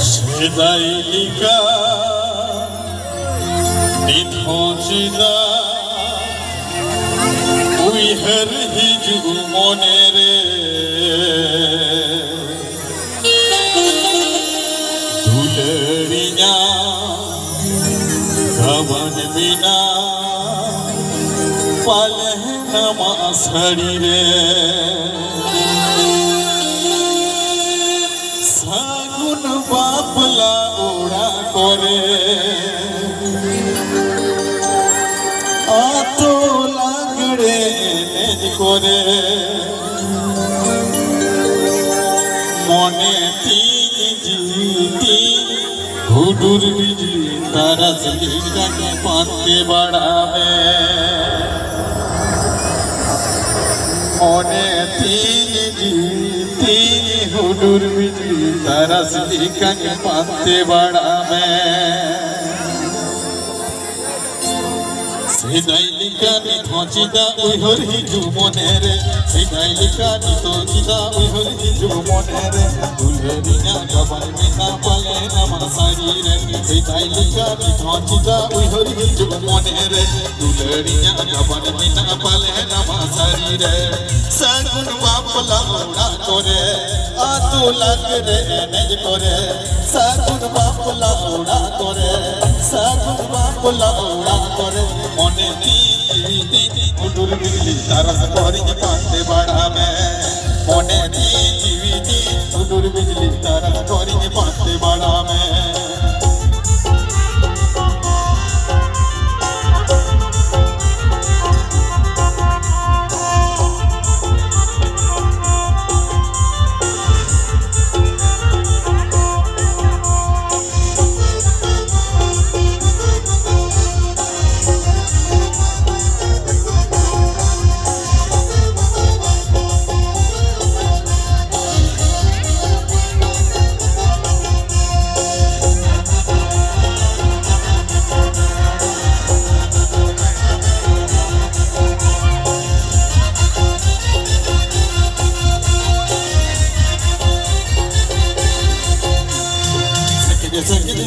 সেদাইলিকা নিথচিদা উইহের হিজু মনেরে দুলেরিয়া গাবন বিনা পালে নামা শরীরে সাগুন বাপলা ওড়া করে আতো লাগড়ে নেজ করে মনে তিন জিতি হুডুর বিজলি তারা জিলিটাকে পাতে বাড়াবে মনে তিন জিতি হুডুর বিজলি তারা জিলিটাকে পাতে বাড়াবে সেদাইলিকা নিথচিদা উইহর হিজু মনেরে সেদাইলিকা নিথচিদা উইহর হিজু মনেরে দুলেরিয়া গাবন বিনা পালে নামা শরীরে সেদাইলিকা নিথচিদা উইহর হিজু মনেরে দুলেরিয়া গাবন বিনা পালে নামা শরীরে সাগুন বাপলা ওড়া করে আতো লাগরে নেজ করে সাগুন বাপলা ওড়া করে সাগুন বাপলা ওড়া করে মনে দিদি উডুর বিজলি তারস করিয়ে পাতে বাড়াবে মনে দিদি উডুর বিজলি তারস করিয়ে পাতে বাড়াবে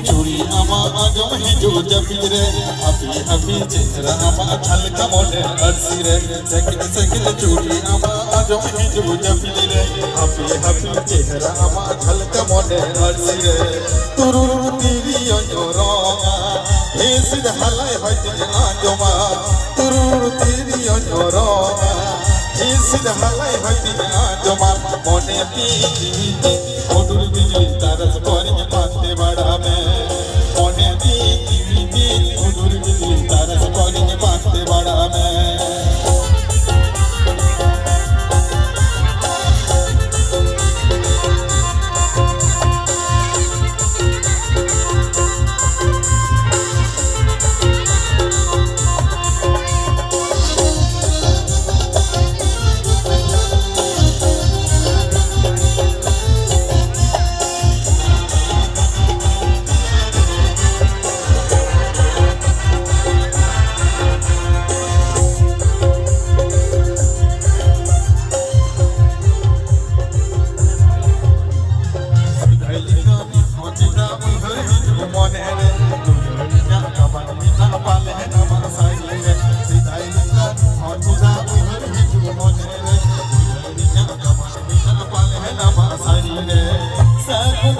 चूड़ी आमा आजम हिजो जबीरे हबी हबी चेहरा आमा छलका मोने अर्सी रे सकिन सकिन चूड़ी आमा आजम हिजो जबीरे हबी हबी चेहरा आमा छलका मोने अर्सी रे तुरुरु तीरी अंजोरा हे सिद हलाय हज आजमा तुरुरु तीरी अंजोरा हे सिद हलाय हज आजमा मोने तीरी ओडुर बिजली तारस कोरिए पाते बाड़ावे मोने दीदी ओडुर बिजली तारस कोरिए पाते बाड़ावे सागुन